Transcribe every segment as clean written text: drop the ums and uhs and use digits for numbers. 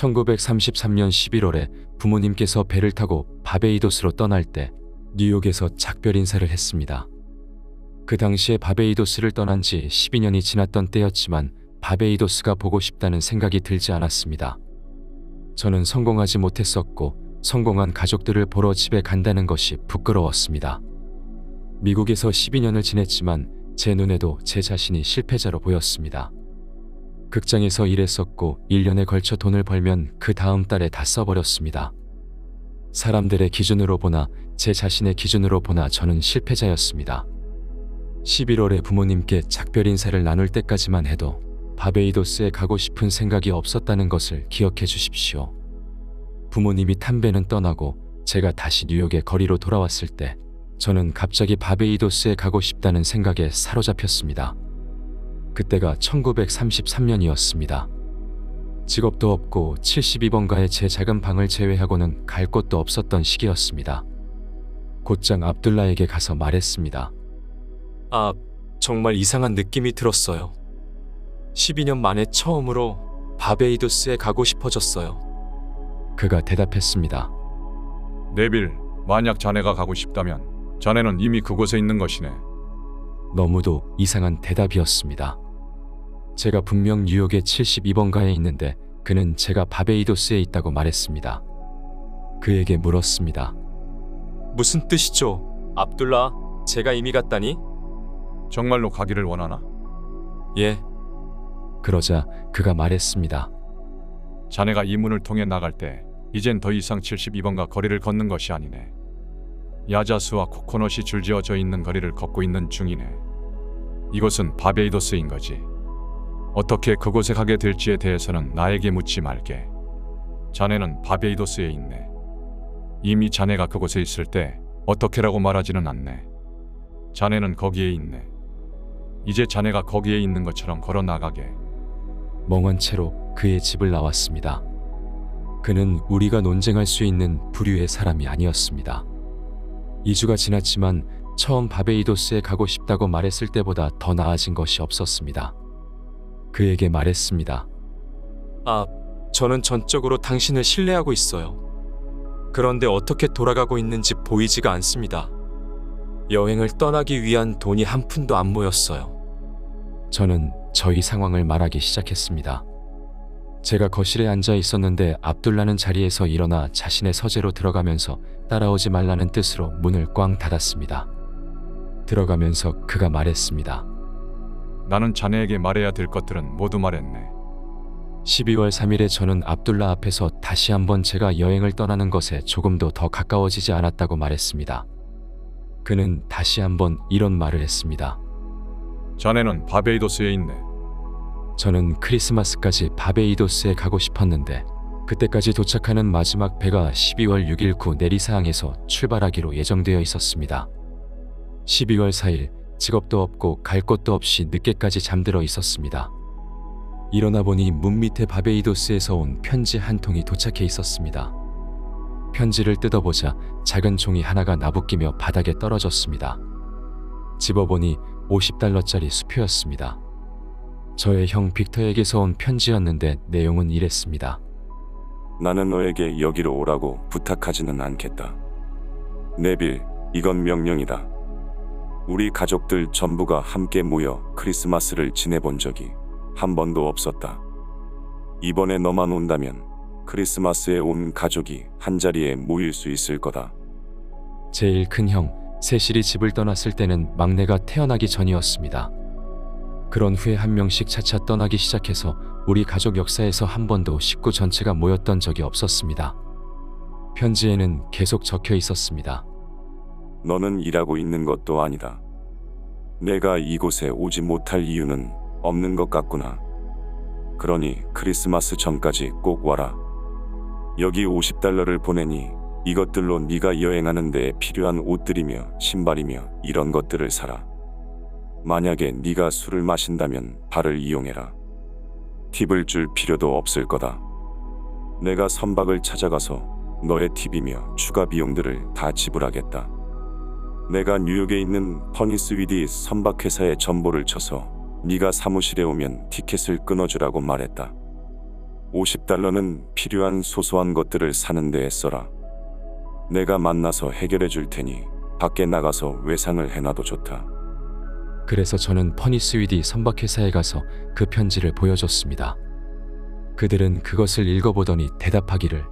1933년 11월에 부모님께서 배를 타고 바베이도스로 떠날 때 뉴욕에서 작별 인사를 했습니다. 그 당시에 바베이도스를 떠난 지 12년이 지났던 때였지만 바베이도스가 보고 싶다는 생각이 들지 않았습니다. 저는 성공하지 못했었고 성공한 가족들을 보러 집에 간다는 것이 부끄러웠습니다. 미국에서 12년을 지냈지만 제 눈에도 제 자신이 실패자로 보였습니다. 극장에서 일했었고 1년에 걸쳐 돈을 벌면 그 다음 달에 다 써버렸습니다. 사람들의 기준으로 보나 제 자신의 기준으로 보나 저는 실패자였습니다. 11월에 부모님께 작별 인사를 나눌 때까지만 해도 바베이도스에 가고 싶은 생각이 없었다는 것을 기억해 주십시오. 부모님이 탄 배는 떠나고 제가 다시 뉴욕의 거리로 돌아왔을 때 저는 갑자기 바베이도스에 가고 싶다는 생각에 사로잡혔습니다. 그때가 1933년이었습니다. 직업도 없고 72번가의 제 작은 방을 제외하고는 갈 곳도 없었던 시기였습니다. 곧장 압둘라에게 가서 말했습니다. 정말 이상한 느낌이 들었어요. 12년 만에 처음으로 바베이도스에 가고 싶어졌어요. 그가 대답했습니다. 네빌, 만약 자네가 가고 싶다면 자네는 이미 그곳에 있는 것이네. 너무도 이상한 대답이었습니다. 제가 분명 뉴욕의 72번가에 있는데 그는 제가 바베이도스에 있다고 말했습니다. 그에게 물었습니다. 무슨 뜻이죠? 압둘라, 제가 이미 갔다니? 정말로 가기를 원하나? 예. 그러자 그가 말했습니다. 자네가 이 문을 통해 나갈 때 이젠 더 이상 72번가 거리를 걷는 것이 아니네. 야자수와 코코넛이 줄지어져 있는 거리를 걷고 있는 중이네. 이곳은 바베이도스인 거지. 어떻게 그곳에 가게 될지에 대해서는 나에게 묻지 말게. 자네는 바베이도스에 있네. 이미 자네가 그곳에 있을 때 어떻게라고 말하지는 않네. 자네는 거기에 있네. 이제 자네가 거기에 있는 것처럼 걸어 나가게. 멍한 채로 그의 집을 나왔습니다. 그는 우리가 논쟁할 수 있는 부류의 사람이 아니었습니다. 2주가 지났지만 처음 바베이도스에 가고 싶다고 말했을 때보다 더 나아진 것이 없었습니다. 그에게 말했습니다. 저는 전적으로 당신을 신뢰하고 있어요. 그런데 어떻게 돌아가고 있는지 보이지가 않습니다. 여행을 떠나기 위한 돈이 한 푼도 안 모였어요. 저는 저희 상황을 말하기 시작했습니다. 제가 거실에 앉아 있었는데 압둘라는 자리에서 일어나 자신의 서재로 들어가면서 따라오지 말라는 뜻으로 문을 꽝 닫았습니다. 들어가면서 그가 말했습니다. 나는 자네에게 말해야 될 것들은 모두 말했네. 12월 3일에 저는 압둘라 앞에서 다시 한번 제가 여행을 떠나는 것에 조금도 더 가까워지지 않았다고 말했습니다. 그는 다시 한번 이런 말을 했습니다. 자네는 바베이도스에 있네. 저는 크리스마스까지 바베이도스에 가고 싶었는데 그때까지 도착하는 마지막 배가 12월 6일 구 내리사항에서 출발하기로 예정되어 있었습니다. 12월 4일 직업도 없고 갈 곳도 없이 늦게까지 잠들어 있었습니다. 일어나 보니 문 밑에 바베이도스에서 온 편지 한 통이 도착해 있었습니다. 편지를 뜯어보자 작은 종이 하나가 나부끼며 바닥에 떨어졌습니다. 집어보니 $50짜리 수표였습니다. 저의 형 빅터에게서 온 편지였는데 내용은 이랬습니다. 나는 너에게 여기로 오라고 부탁하지는 않겠다. 네빌, 이건 명령이다. 우리 가족들 전부가 함께 모여 크리스마스를 지내본 적이 한 번도 없었다. 이번에 너만 온다면 크리스마스에 온 가족이 한자리에 모일 수 있을 거다. 제일 큰 형, 세실이 집을 떠났을 때는 막내가 태어나기 전이었습니다. 그런 후에 한 명씩 차차 떠나기 시작해서 우리 가족 역사에서 한 번도 식구 전체가 모였던 적이 없었습니다. 편지에는 계속 적혀 있었습니다. 너는 일하고 있는 것도 아니다. 내가 이곳에 오지 못할 이유는 없는 것 같구나. 그러니 크리스마스 전까지 꼭 와라. 여기 $50를 보내니 이것들로 네가 여행하는 데에 필요한 옷들이며 신발이며 이런 것들을 사라. 만약에 네가 술을 마신다면 바를 이용해라. 팁을 줄 필요도 없을 거다. 내가 선박을 찾아가서 너의 팁이며 추가 비용들을 다 지불하겠다. 내가 뉴욕에 있는 퍼니스 위디 선박회사에 전보를 쳐서 네가 사무실에 오면 티켓을 끊어주라고 말했다. 50달러는 필요한 소소한 것들을 사는 데에 써라. 내가 만나서 해결해 줄 테니 밖에 나가서 외상을 해놔도 좋다. 그래서 저는 퍼니스위디 선박회사에 가서 그 편지를 보여줬습니다. 그들은 그것을 읽어보더니 대답하기를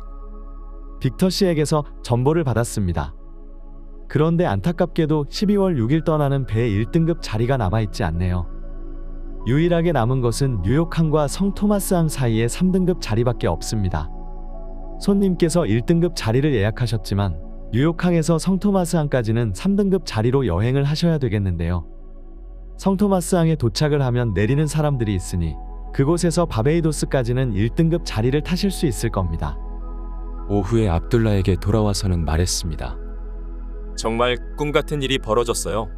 빅터 씨에게서 전보를 받았습니다. 그런데 안타깝게도 12월 6일 떠나는 배에 1등급 자리가 남아있지 않네요. 유일하게 남은 것은 뉴욕항과 성 토마스항 사이에 3등급 자리밖에 없습니다. 손님께서 1등급 자리를 예약하셨지만 뉴욕항에서 성 토마스항까지는 3등급 자리로 여행을 하셔야 되겠는데요. 성 토마스항에 도착을 하면 내리는 사람들이 있으니 그곳에서 바베이도스까지는 1등급 자리를 타실 수 있을 겁니다. 오후에 압둘라에게 돌아와서는 말했습니다. 정말 꿈 같은 일이 벌어졌어요.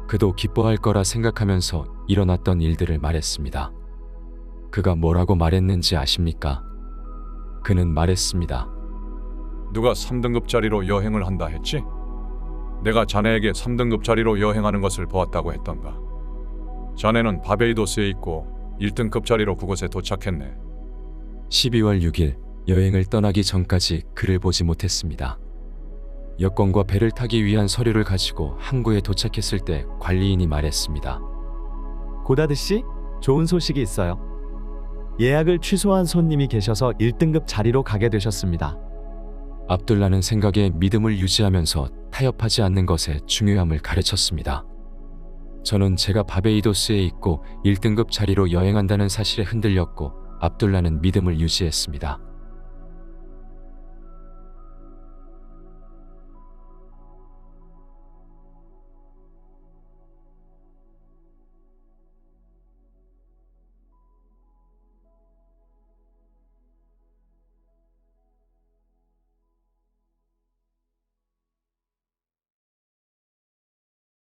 그도 기뻐할 거라 생각하면서 일어났던 일들을 말했습니다. 그가 뭐라고 말했는지 아십니까? 그는 말했습니다. 누가 3등급 자리로 여행을 한다 했지? 내가 자네에게 3등급 자리로 여행하는 것을 보았다고 했던가. 자네는 바베이도스에 있고 1등급 자리로 그곳에 도착했네. 12월 6일 여행을 떠나기 전까지 그를 보지 못했습니다. 여권과 배를 타기 위한 서류를 가지고 항구에 도착했을 때 관리인이 말했습니다. 고다드 씨, 좋은 소식이 있어요. 예약을 취소한 손님이 계셔서 1등급 자리로 가게 되셨습니다. 압둘라는 생각에 믿음을 유지하면서 타협하지 않는 것의 중요함을 가르쳤습니다. 저는 제가 바베이도스에 있고 1등급 자리로 여행한다는 사실에 흔들렸고 압둘라는 믿음을 유지했습니다.